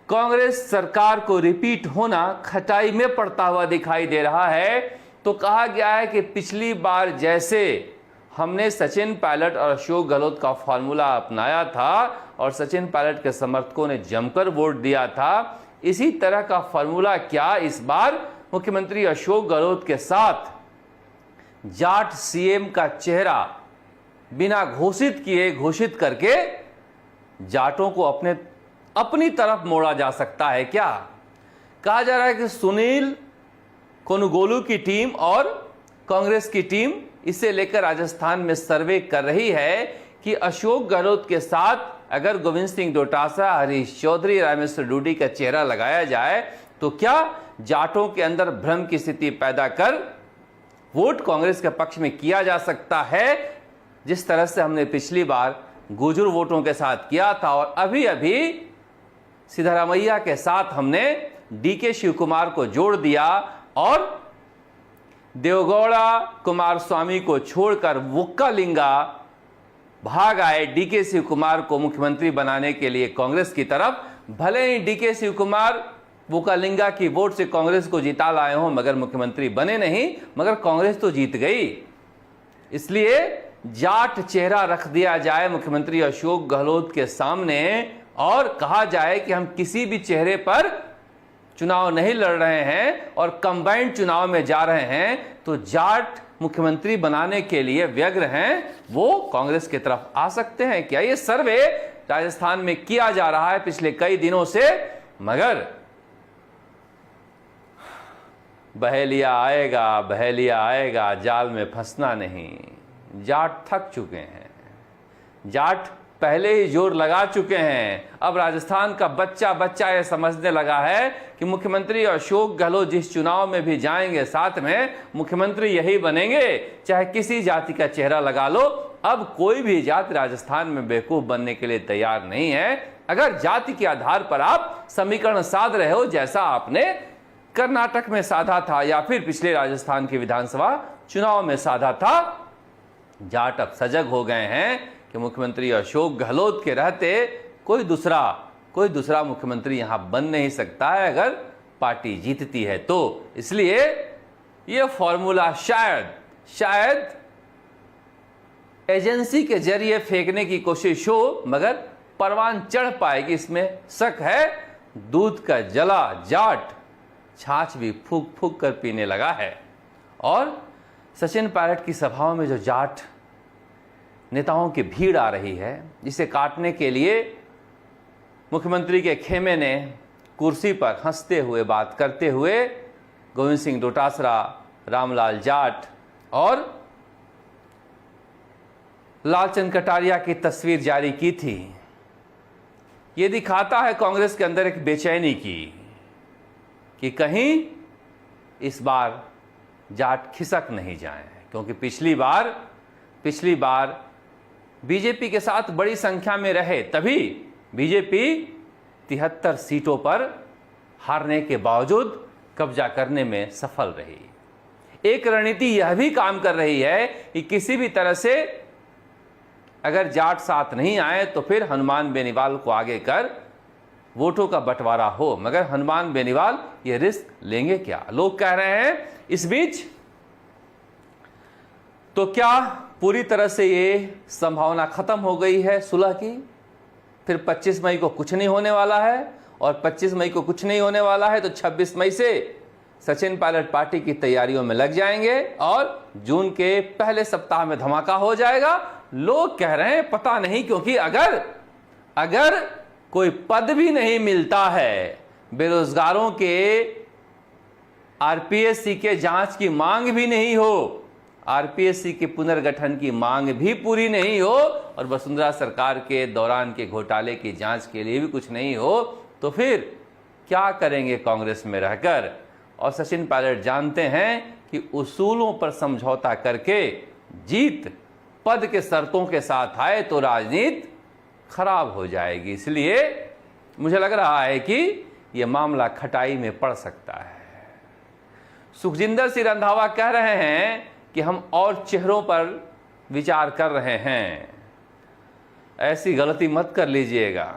कांग्रेस सरकार को रिपीट होना खटाई में पड़ता हुआ दिखाई दे रहा है। तो कहा गया है कि पिछली बार जैसे हमने सचिन पायलट और अशोक गहलोत का फॉर्मूला अपनाया था और सचिन पायलट के समर्थकों ने जमकर वोट दिया था, इसी तरह का फॉर्मूला क्या इस बार मुख्यमंत्री अशोक गहलोत के साथ जाट सीएम का चेहरा बिना घोषित किए घोषित करके जाटों को अपनी तरफ मोड़ा जा सकता है क्या? कहा जा रहा है कि सुनील कोनुगोलू की टीम और कांग्रेस की टीम इसे लेकर राजस्थान में सर्वे कर रही है कि अशोक गहलोत के साथ अगर गोविंद सिंह डोटासरा, हरीश चौधरी, रामेश्वर डूडी का चेहरा लगाया जाए तो क्या जाटों के अंदर भ्रम की स्थिति पैदा कर वोट कांग्रेस के पक्ष में किया जा सकता है, जिस तरह से हमने पिछली बार गुर्जर वोटों के साथ किया था और अभी अभी सिद्धरामैया के साथ हमने डीके शिव कुमार को जोड़ दिया और देवगौड़ा कुमार स्वामी को छोड़कर वुक्कालिंगा भाग आए डीके शिव कुमार को मुख्यमंत्री बनाने के लिए कांग्रेस की तरफ। भले ही डीके शिव कुमार वुक्कालिंगा की वोट से कांग्रेस को जिता लाए हों मगर मुख्यमंत्री बने नहीं, मगर कांग्रेस तो जीत गई। इसलिए जाट चेहरा रख दिया जाए मुख्यमंत्री अशोक गहलोत के सामने और कहा जाए कि हम किसी भी चेहरे पर चुनाव नहीं लड़ रहे हैं और कंबाइंड चुनाव में जा रहे हैं, तो जाट मुख्यमंत्री बनाने के लिए व्यग्र हैं, वो कांग्रेस की तरफ आ सकते हैं क्या? ये सर्वे राजस्थान में किया जा रहा है पिछले कई दिनों से, मगर बहेलिया आएगा जाल में फंसना नहीं। जाट थक चुके हैं, जाट पहले ही जोर लगा चुके हैं। अब राजस्थान का बच्चा यह समझने लगा है कि मुख्यमंत्री अशोक गहलोत जिस चुनाव में भी जाएंगे साथ में मुख्यमंत्री यही बनेंगे, चाहे किसी जाति का चेहरा लगा लो। अब कोई भी जाति राजस्थान में बेवकूफ बनने के लिए तैयार नहीं है। अगर जाति के आधार पर आप समीकरण साध रहे हो जैसा आपने कर्नाटक में साधा था या फिर पिछले राजस्थान के विधानसभा चुनाव में साधा था, जाट अब सजग हो गए हैं कि मुख्यमंत्री अशोक गहलोत के रहते कोई दूसरा मुख्यमंत्री यहां बन नहीं सकता है अगर पार्टी जीतती है तो। इसलिए यह फॉर्मूला शायद एजेंसी के जरिए फेंकने की कोशिश हो, मगर परवान चढ़ पाएगी इसमें शक है। दूध का जला जाट छाछ भी फूक फूक कर पीने लगा है। और सचिन पायलट की सभाओं में जो जाट नेताओं की भीड़ आ रही है, जिसे काटने के लिए मुख्यमंत्री के खेमे ने कुर्सी पर हंसते हुए बात करते हुए गोविंद सिंह डोटासरा, रामलाल जाट और लालचंद कटारिया की तस्वीर जारी की थी। ये दिखाता है कांग्रेस के अंदर एक बेचैनी की कि कहीं इस बार जाट खिसक नहीं जाए, क्योंकि पिछली बार बीजेपी के साथ बड़ी संख्या में रहे, तभी बीजेपी 73 सीटों पर हारने के बावजूद कब्जा करने में सफल रही। एक रणनीति यह भी काम कर रही है कि किसी भी तरह से अगर जाट साथ नहीं आए तो फिर हनुमान बेनीवाल को आगे कर वोटों का बंटवारा हो, मगर हनुमान बेनीवाल ये रिस्क लेंगे क्या, लोग कह रहे हैं। इस बीच तो क्या पूरी तरह से ये संभावना खत्म हो गई है सुलह की? फिर 25 मई को कुछ नहीं होने वाला है, और 25 मई को कुछ नहीं होने वाला है तो 26 मई से सचिन पायलट पार्टी की तैयारियों में लग जाएंगे और जून के पहले सप्ताह में धमाका हो जाएगा। लोग कह रहे हैं पता नहीं, क्योंकि अगर कोई पद भी नहीं मिलता है, बेरोजगारों के आरपीएससी के जांच की मांग भी नहीं हो, आरपीएससी के पुनर्गठन की मांग भी पूरी नहीं हो और वसुंधरा सरकार के दौरान के घोटाले की जांच के लिए भी कुछ नहीं हो, तो फिर क्या करेंगे कांग्रेस में रहकर? और सचिन पायलट जानते हैं कि उसूलों पर समझौता करके जीत पद के शर्तों के साथ आए तो राजनीति खराब हो जाएगी। इसलिए मुझे लग रहा है कि यह मामला खटाई में पड़ सकता है। सुखजिंदर सिंह रंधावा कह रहे हैं कि हम और चेहरों पर विचार कर रहे हैं। ऐसी गलती मत कर लीजिएगा।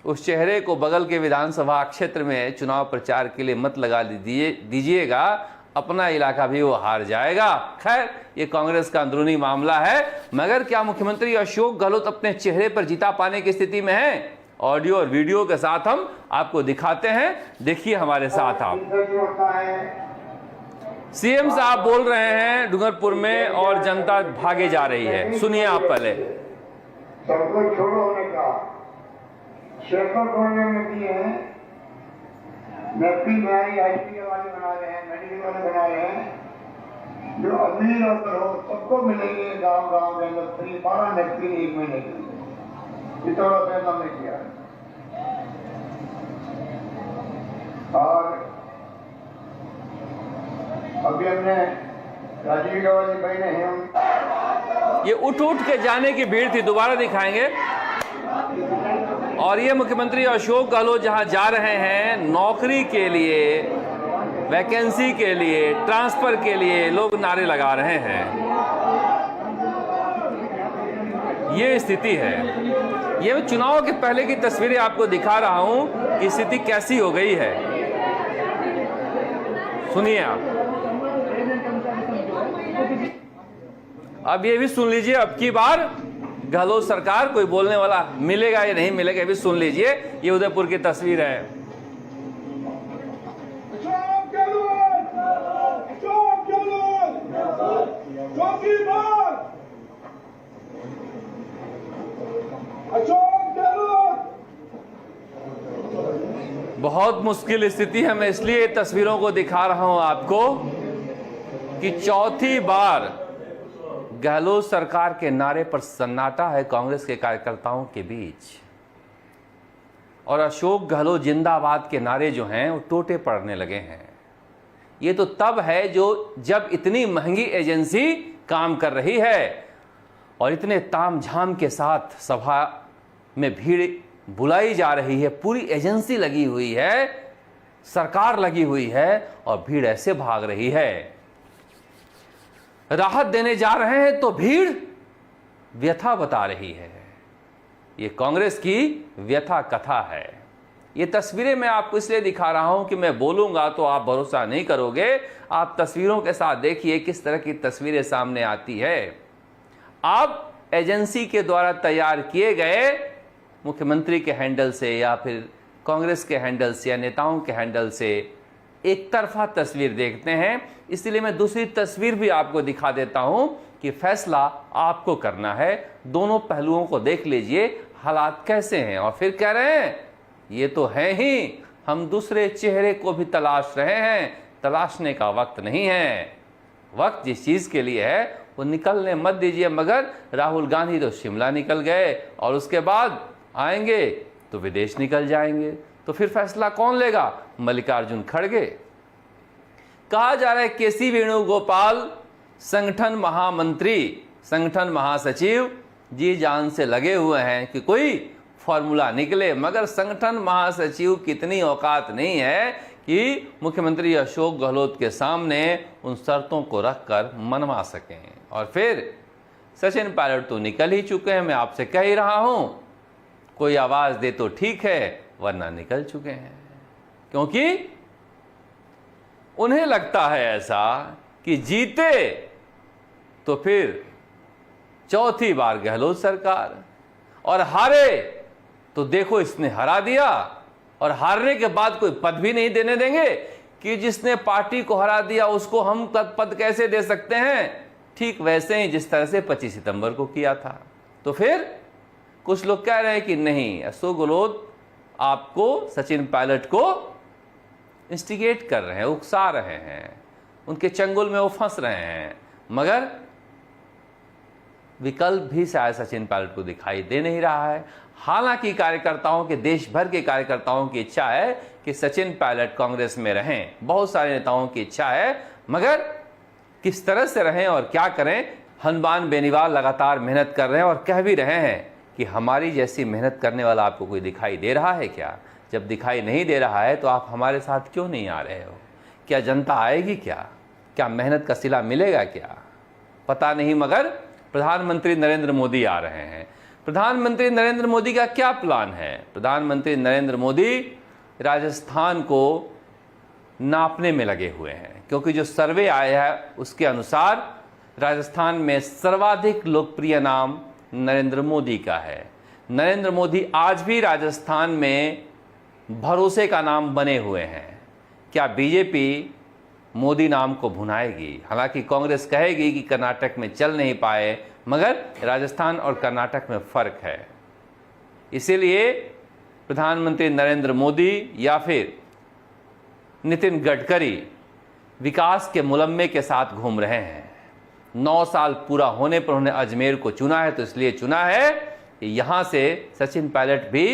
उस चेहरे को बगल के विधानसभा क्षेत्र में चुनाव प्रचार के लिए मत लगा दीजिएगा, अपना इलाका भी वो हार जाएगा। खैर, ये कांग्रेस का अंदरूनी मामला है, मगर क्या मुख्यमंत्री अशोक गहलोत अपने चेहरे पर जीता पाने की स्थिति में हैं? ऑडियो और वीडियो के साथ हम आपको दिखाते हैं, देखिए हमारे साथ आप। सीएम साहब बोल रहे हैं डूंगरपुर में और जनता भागे जा रही है, सुनिए आप पहले। सबको छोड़ो होने का शेखर कोने में भी है, नैपी में आईपीएल वाले बना रहे हैं, मेडिकल वाले बना रहे हैं, जो अमीर और हो सबको मिलेंगे गांव के अंदर फ्री 12 नैपी 1 महीने की, इतना पैसा नहीं किया। और अभी हमने राजीव गांधी भाई ने हैं, ये उठ के जाने की भीड़ थी, दोबारा दिखाएंगे। और ये मुख्यमंत्री अशोक गहलोत जहां जा रहे हैं नौकरी के लिए, वैकेंसी के लिए, ट्रांसफर के लिए लोग नारे लगा रहे हैं। ये स्थिति है। ये मैं चुनाव के पहले की तस्वीरें आपको दिखा रहा हूं कि स्थिति कैसी हो गई है, सुनिए आप। अब ये भी सुन लीजिए, अब की बार गहलोत सरकार कोई बोलने वाला मिलेगा या नहीं मिलेगा, ये भी सुन लीजिए। ये उदयपुर की तस्वीर है। बहुत मुश्किल स्थिति है, मैं इसलिए तस्वीरों को दिखा रहा हूं आपको कि चौथी बार गहलोत सरकार के नारे पर सन्नाटा है कांग्रेस के कार्यकर्ताओं के बीच, और अशोक गहलोत जिंदाबाद के नारे जो हैं वो टोटे पड़ने लगे हैं। ये तो तब है जब इतनी महंगी एजेंसी काम कर रही है और इतने तामझाम के साथ सभा में भीड़ बुलाई जा रही है, पूरी एजेंसी लगी हुई है, सरकार लगी हुई है और भीड़ ऐसे भाग रही है। राहत देने जा रहे हैं तो भीड़ व्यथा बता रही है। ये कांग्रेस की व्यथा कथा है। ये तस्वीरें मैं आपको इसलिए दिखा रहा हूं कि मैं बोलूंगा तो आप भरोसा नहीं करोगे। आप तस्वीरों के साथ देखिए किस तरह की तस्वीरें सामने आती है। आप एजेंसी के द्वारा तैयार किए गए मुख्यमंत्री के हैंडल से या फिर कांग्रेस के हैंडल से या नेताओं के हैंडल से एक तरफा तस्वीर देखते हैं, इसलिए मैं दूसरी तस्वीर भी आपको दिखा देता हूं कि फैसला आपको करना है। दोनों पहलुओं को देख लीजिए, हालात कैसे हैं, और फिर कह रहे हैं ये तो है ही, हम दूसरे चेहरे को भी तलाश रहे हैं। तलाशने का वक्त नहीं है, वक्त जिस चीज के लिए है वो निकलने मत दीजिए। मगर राहुल गांधी तो शिमला निकल गए और उसके बाद आएंगे तो विदेश निकल जाएंगे, तो फिर फैसला कौन लेगा? मल्लिकार्जुन खड़गे। कहा जा रहा है केसी वेणुगोपाल संगठन महामंत्री, संगठन महासचिव जी जान से लगे हुए हैं कि कोई फॉर्मूला निकले, मगर संगठन महासचिव की इतनी औकात नहीं है कि मुख्यमंत्री अशोक गहलोत के सामने उन शर्तों को रखकर मनवा सकें। और फिर सचिन पायलट तो निकल ही चुके हैं, मैं आपसे कह ही रहा हूं, कोई आवाज दे तो ठीक है, वरना निकल चुके हैं। क्योंकि उन्हें लगता है ऐसा कि जीते तो फिर चौथी बार गहलोत सरकार, और हारे तो देखो इसने हरा दिया, और हारने के बाद कोई पद भी नहीं देने देंगे कि जिसने पार्टी को हरा दिया उसको हम पद कैसे दे सकते हैं। ठीक वैसे ही जिस तरह से 25 सितंबर को किया था। तो फिर कुछ लोग कह रहे हैं कि नहीं, अशोक गहलोत आपको, सचिन पायलट को इंस्टिगेट कर रहे हैं, उकसा रहे हैं, उनके चंगुल में वो फंस रहे हैं। मगर विकल्प भी शायद सचिन पायलट को दिखाई दे नहीं रहा है। हालांकि कार्यकर्ताओं के, देश भर के कार्यकर्ताओं की इच्छा है कि सचिन पायलट कांग्रेस में रहें, बहुत सारे नेताओं की इच्छा है, मगर किस तरह से रहें और क्या करें। हनुमान बेनीवाल लगातार मेहनत कर रहे हैं और कह भी रहे हैं कि हमारी जैसी मेहनत करने वाला आपको कोई दिखाई दे रहा है क्या? जब दिखाई नहीं दे रहा है तो आप हमारे साथ क्यों नहीं आ रहे हो? क्या जनता आएगी क्या? क्या मेहनत का सिला मिलेगा क्या? पता नहीं, मगर प्रधानमंत्री नरेंद्र मोदी आ रहे हैं, प्रधानमंत्री नरेंद्र मोदी का क्या प्लान है? प्रधानमंत्री नरेंद्र मोदी राजस्थान को नापने में लगे हुए हैं, क्योंकि जो सर्वे आया है उसके अनुसार राजस्थान में सर्वाधिक लोकप्रिय नाम नरेंद्र मोदी का है। नरेंद्र मोदी आज भी राजस्थान में भरोसे का नाम बने हुए हैं। क्या बीजेपी मोदी नाम को भुनाएगी? हालांकि कांग्रेस कहेगी कि कर्नाटक में चल नहीं पाए, मगर राजस्थान और कर्नाटक में फर्क है। इसीलिए प्रधानमंत्री नरेंद्र मोदी या फिर नितिन गडकरी विकास के मुलम्मे के साथ घूम रहे हैं। 9 साल पूरा होने पर उन्होंने अजमेर को चुना है, तो इसलिए चुना है कि यहां से सचिन पायलट भी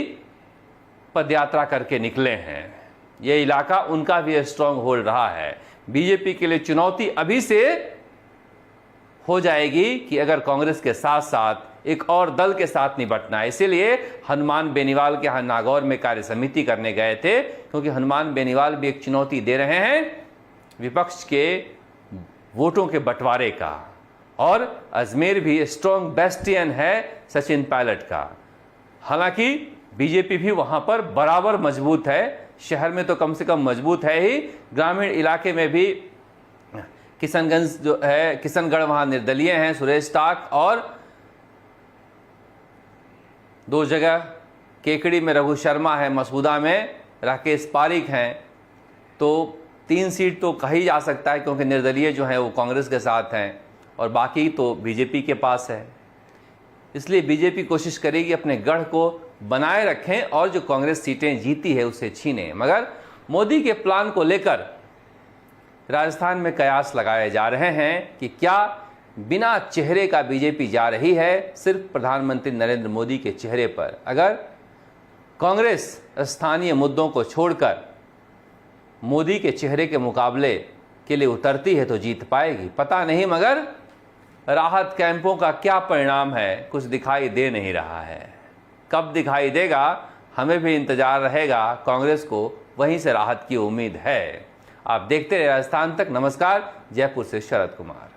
पदयात्रा करके निकले हैं। ये इलाका उनका भी स्ट्रांग होल्ड रहा है। बीजेपी के लिए चुनौती अभी से हो जाएगी कि अगर कांग्रेस के साथ साथ एक और दल के साथ निपटना है। इसीलिए हनुमान बेनीवाल के यहाँ नागौर में कार्य समिति करने गए थे, क्योंकि हनुमान बेनीवाल भी एक चुनौती दे रहे हैं विपक्ष के वोटों के बंटवारे का, और अजमेर भी स्ट्रॉन्ग बेस्टियन है सचिन पायलट का। हालांकि बीजेपी भी वहां पर बराबर मजबूत है। शहर में तो कम से कम मजबूत है ही, ग्रामीण इलाके में भी किशनगंज जो है, किशनगढ़ वहां निर्दलीय हैं, सुरेश टाक, और 2 जगह केकड़ी में रघु शर्मा है, मसूदा में राकेश पारिक हैं। तो 3 सीट तो कही जा सकता है, क्योंकि निर्दलीय जो हैं वो कांग्रेस के साथ हैं और बाकी तो बीजेपी के पास है। इसलिए बीजेपी कोशिश करेगी अपने गढ़ को बनाए रखें और जो कांग्रेस सीटें जीती है उसे छीने। मगर मोदी के प्लान को लेकर राजस्थान में कयास लगाए जा रहे हैं कि क्या बिना चेहरे का बीजेपी जा रही है, सिर्फ प्रधानमंत्री नरेंद्र मोदी के चेहरे पर। अगर कांग्रेस स्थानीय मुद्दों को छोड़कर मोदी के चेहरे के मुकाबले के लिए उतरती है तो जीत पाएगी, पता नहीं। मगर राहत कैंपों का क्या परिणाम है, कुछ दिखाई दे नहीं रहा है। कब दिखाई देगा, हमें भी इंतजार रहेगा। कांग्रेस को वहीं से राहत की उम्मीद है। आप देखते रहे राजस्थान तक। नमस्कार, जयपुर से शरद कुमार।